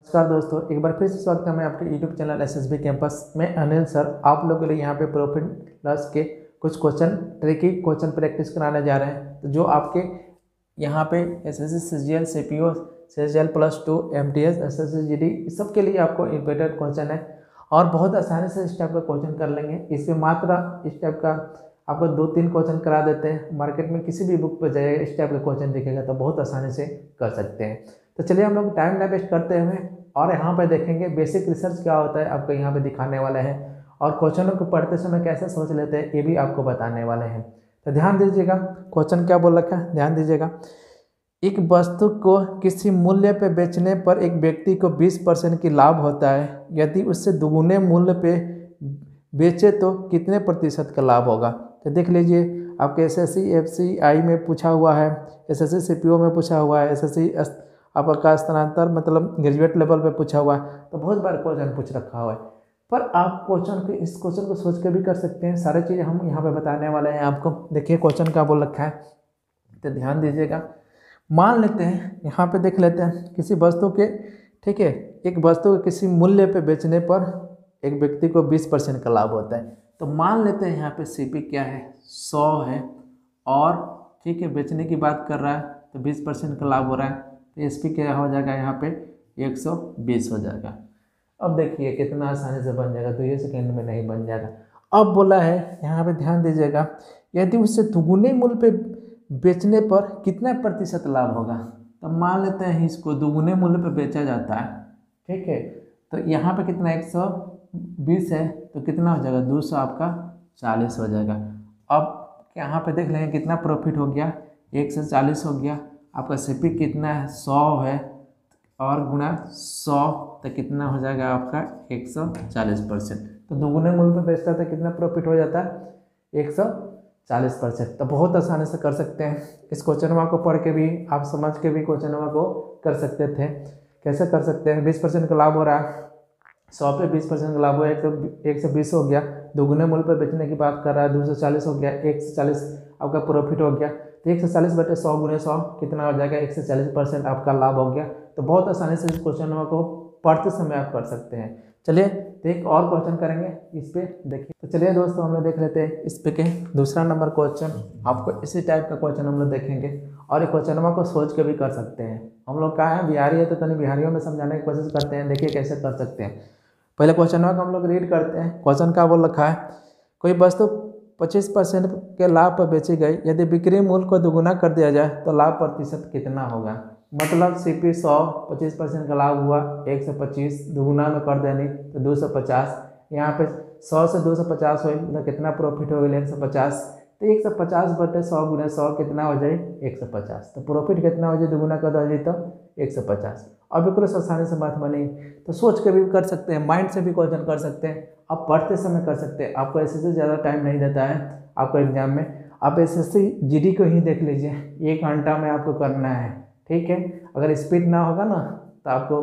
नमस्कार दोस्तों, एक बार फिर से स्वागत है मैं आपके यूट्यूब चैनल एसएसबी कैंपस में। अनिल सर आप लोगों के लिए यहाँ पे प्रॉफिट लॉस के कुछ क्वेश्चन ट्रिकी क्वेश्चन प्रैक्टिस कराने जा रहे हैं। तो जो आपके यहाँ पे SSC CGL CPO CGL +2 MTS SSC GD इस सब के लिए आपको इम्पोर्टेंट क्वेश्चन है और बहुत आसानी से इस टाइप का क्वेश्चन कर लेंगे। इसमें मात्र इस टाइप का आपको 2-3 क्वेश्चन करा देते हैं। मार्केट में किसी भी बुक पर जाइएगा इस टाइप का क्वेश्चन दिखेगा तो बहुत आसानी से कर सकते हैं। तो चलिए हम लोग टाइम ना वेस्ट करते हुए और यहाँ पे देखेंगे बेसिक रिसर्च क्या होता है, आपको यहाँ पे दिखाने वाले हैं और क्वेश्चनों को पढ़ते समय कैसे सोच लेते हैं ये भी आपको बताने वाले हैं। तो ध्यान दीजिएगा, क्वेश्चन क्या बोल रखा है ध्यान दीजिएगा। एक वस्तु को किसी मूल्य पे बेचने पर एक व्यक्ति को 20% की लाभ होता है। यदि उससे दुगुने मूल्य पे बेचे तो कितने प्रतिशत का लाभ होगा। तो देख लीजिए, आपके एसएससी एफसीआई में पूछा हुआ है, एसएससी सीपीओ में पूछा हुआ है, एसएससी आपका स्थानांतर मतलब ग्रेजुएट लेवल पे पूछा हुआ है। तो बहुत बार क्वेश्चन पूछ रखा हुआ है, पर आप इस क्वेश्चन को सोच के भी कर सकते हैं। सारी चीज़ें हम यहाँ पे बताने वाले हैं आपको। देखिए क्वेश्चन क्या बोल रखा है, तो ध्यान दीजिएगा। मान लेते हैं यहाँ पे देख लेते हैं किसी वस्तु के, ठीक है, एक वस्तु के किसी मूल्य पे बेचने पर एक व्यक्ति को 20% का लाभ होता है। तो मान लेते हैं यहाँ पे सीपी क्या है 100 है और ठीक है बेचने की बात कर रहा है तो 20% का लाभ हो रहा है। तो एसपी क्या हो जाएगा यहाँ पे 120 हो जाएगा। अब देखिए कितना आसानी से बन जाएगा, 2 सेकेंड में नहीं बन जाएगा। अब बोला है यहाँ पे ध्यान दीजिएगा, यदि उससे दुगुने मूल्य पे बेचने पर कितना प्रतिशत लाभ होगा। तो मान लेते हैं इसको दुगुने मूल्य पे बेचा जाता है, ठीक है, तो यहाँ पे कितना 120 है तो कितना हो जाएगा 200 आपका 40 हो जाएगा। अब यहाँ पे देख लेंगे कितना प्रॉफिट हो गया 140 हो गया। आपका सीपी कितना है 100 है और गुणा 100 तो कितना हो जाएगा आपका 140%। तो दुगुने मूल्य पे बेचता है तो कितना प्रॉफिट हो जाता है 140%। तो बहुत आसानी से कर सकते हैं। इस क्वेश्चन को पढ़ के भी आप समझ के भी क्वेश्चन को कर सकते थे। कैसे कर सकते हैं, 20% का लाभ हो रहा है, 100 पे 20% का लाभ हो 120 हो गया। दुगुने मूल्य पे बेचने की बात कर रहा है 240 हो गया, 140 आपका प्रॉफिट हो गया। तो 140/100 गुणे 100 कितना हो जाएगा 140% आपका लाभ हो गया। तो बहुत आसानी से इस क्वेश्चन को पढ़ते समय आप कर सकते हैं। चलिए तो एक और क्वेश्चन करेंगे इस पे, देखिए। तो चलिए दोस्तों हम लोग देख लेते हैं इस पे के दूसरा नंबर क्वेश्चन। आपको इसी टाइप का क्वेश्चन हम लोग देखेंगे और एक क्वेश्चन को सोच के भी कर सकते हैं। हम लोग क्या है बिहारी है तो तनी बिहारियों में समझाने की कोशिश करते हैं। देखिए कैसे कर सकते हैं। पहले क्वेश्चन को हम लोग रीड करते हैं। क्वेश्चन क्या बोल रखा है, कोई वस्तु 25% के लाभ पर बेची गई, यदि बिक्री मूल्य को दुगुना कर दिया जाए तो लाभ प्रतिशत कितना होगा। मतलब सीपी 100 25% का लाभ हुआ 125, दुगुना में कर देनी तो 250। यहाँ पे 100 से 250 हो तो कितना प्रॉफिट हो गया 150। तो 150/100 गुणे 100 कितना हो जाए 150। तो प्रॉफिट कितना हो जाए दुगुना कर दिया तो 150। और बिल्कुल आसानी से बात बनी। तो सोच के भी कर सकते हैं, माइंड से भी क्वेश्चन कर सकते हैं, आप पढ़ते समय कर सकते हैं। आपको एसएससी ज़्यादा टाइम नहीं देता है आपको एग्जाम में। आप एसएससी जीडी को ही देख लीजिए, 1 घंटा में आपको करना है, ठीक है। अगर स्पीड ना होगा ना तो आपको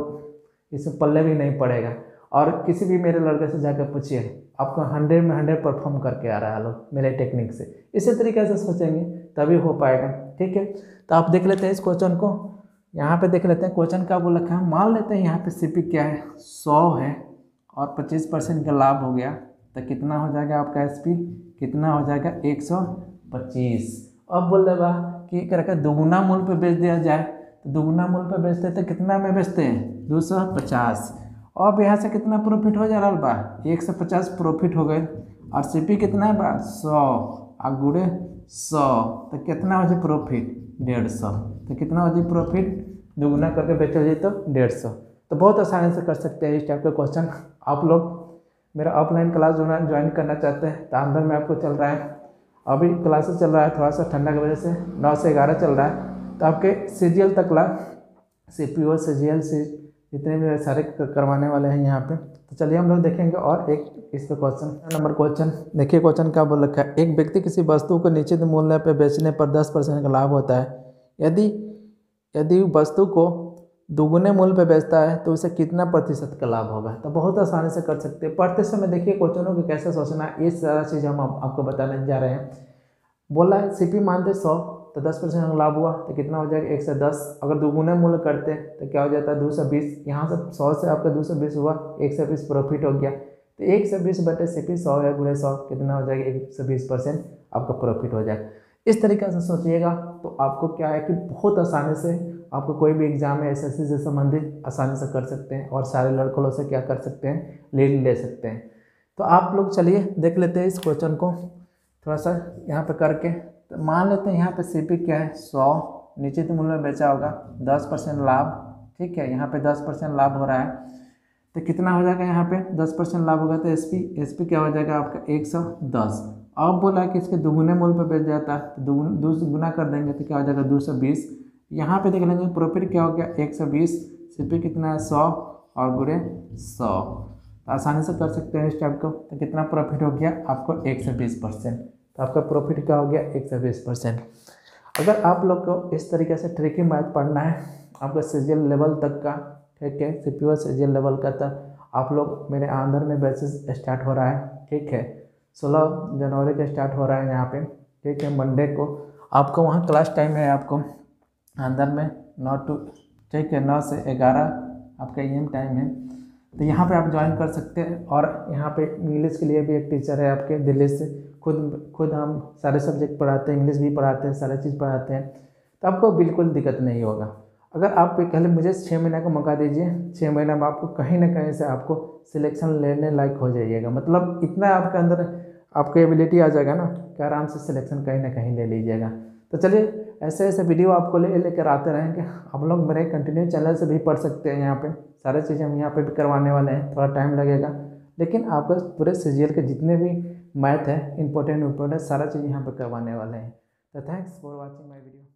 इसमें पल्ले भी नहीं पड़ेगा। और किसी भी मेरे लड़के से जाकर पूछिए, आपको 100 में 100 परफॉर्म करके आ रहा है लोग मेरे टेक्निक से। इसी तरीके से सोचेंगे तभी हो पाएगा, ठीक है। तो आप देख लेते हैं इस क्वेश्चन को, यहाँ पे देख लेते हैं क्वेश्चन क्या बोल रखा है। मान लेते हैं यहाँ पे सीपी क्या है 100 है और 25% का लाभ हो गया तो कितना हो जाएगा आपका एसपी, कितना हो जाएगा 125। अब बोल रहे बा कि करके दुगुना मूल्य पे बेच दिया जाए तो दुगुना मूल्य पे बेचते हैं तो कितना में बेचते हैं 250। अब यहाँ से कितना प्रॉफिट हो जा रहा बा 150 प्रॉफिट हो गए और सीपी कितना है बा 100 और गुणे 100 तो कितना हो जाए प्रॉफिट 150। तो कितना हो जाए प्रॉफिट दुगुना करके बेचा जाए तो 150। तो बहुत आसानी से कर सकते हैं इस टाइप के क्वेश्चन। आप लोग मेरा ऑफलाइन क्लास ज्वाइन करना चाहते हैं तो अंदर में आपको चल रहा है, अभी क्लासेस चल रहा है, थोड़ा सा ठंडा की वजह से 9 से 11 चल रहा है। तो आपके सीजीएल तक ला सीपीओ सीजीएल से जितने भी सारे करवाने वाले हैं यहाँ पे। तो चलिए हम लोग देखेंगे और एक इस पे क्वेश्चन नंबर क्वेश्चन देखिए। क्वेश्चन क्या बोल रखा है, एक व्यक्ति किसी वस्तु को निश्चित मूल्य पे बेचने पर 10% का लाभ होता है। यदि वस्तु को दुगुने मूल्य पे बेचता है तो उसे कितना प्रतिशत का लाभ होगा। तो बहुत आसानी से कर सकते हैं। पढ़ते समय देखिए क्वेश्चनों को कैसे सोचना, ये सारा चीज़ हम आपको बताने जा रहे हैं। बोला है सीपी मानते 100 तो 10% लाभ हुआ तो कितना हो जाएगा 110। अगर दोगुने मूल्य करते हैं तो क्या हो जाता है 220। यहाँ से 100 से आपका 220 हुआ, 120 प्रॉफिट हो गया। तो 120/CP 100 है गुणे 100 कितना हो जाएगा 120% आपका प्रॉफिट हो जाएगा। इस तरीके से सोचिएगा तो आपको क्या है कि बहुत आसानी से आपको कोई भी एग्जाम है SSC से संबंधित आसानी से कर सकते हैं और सारे लड़कों से क्या कर सकते हैं, लीड ले सकते हैं। तो आप लोग चलिए देख लेते हैं इस क्वेश्चन को थोड़ा सा यहाँ पे करके। तो मान लेते हैं यहाँ पे CP क्या है 100, निश्चित मूल्य में बेचा होगा 10% लाभ, ठीक है। यहाँ पे 10% लाभ हो रहा है तो कितना हो जाएगा, यहाँ पे 10% लाभ होगा तो SP क्या हो जाएगा आपका 110। अब बोला है कि इसके दोगुने मूल्य पे बेच जाता है तो गुना कर देंगे तो क्या हो जाएगा 220। यहाँ पे देख लेंगे प्रॉफिट क्या हो गया 120, CP कितना है 100 और गुणे 100। तो आसानी से कर सकते हैं इस टाइप को। तो कितना प्रॉफिट हो गया आपको 120%। तो आपका प्रॉफिट क्या हो गया 120%। अगर आप लोग को इस तरीके से ट्रिकी मैथ पढ़ना है आपका CGL लेवल तक का, ठीक है, CPO CGL लेवल का, तक आप लोग मेरे अंदर में बैचेस स्टार्ट हो रहा है, ठीक है। 16 जनवरी का स्टार्ट हो रहा है यहाँ पे, ठीक है। मंडे को आपको वहाँ क्लास टाइम है आपको अंदर में 9 to, ठीक है, 9 से 11 आपका AM टाइम है। तो यहाँ पे आप ज्वाइन कर सकते हैं। और यहाँ पे इंग्लिश के लिए भी एक टीचर है आपके दिल्ली से, खुद हम सारे सब्जेक्ट पढ़ाते हैं, इंग्लिश भी पढ़ाते हैं, सारी चीज़ पढ़ाते हैं। तो आपको बिल्कुल दिक्कत नहीं होगा। अगर आप पहले मुझे 6 महीने का मौका दीजिए, 6 महीने में आपको कहीं ना कहीं से आपको सिलेक्शन लेने लायक हो जाइएगा। मतलब इतना आपके अंदर आपकी एबिलिटी आ जाएगा ना कि आराम से सिलेक्शन कहीं ना कहीं ले लीजिएगा। तो चलिए ऐसे ऐसे वीडियो आपको लेकर आते रहेंगे। आप लोग मेरे कंटिन्यू चैनल से भी पढ़ सकते हैं। यहाँ पे सारे चीज़ें हम यहाँ पे भी करवाने वाले हैं, थोड़ा टाइम लगेगा लेकिन आपका पूरे CGL के जितने भी मैथ है इंपॉर्टेंट सारा चीज़ यहाँ पे करवाने वाले हैं। तो thanks for watching my video.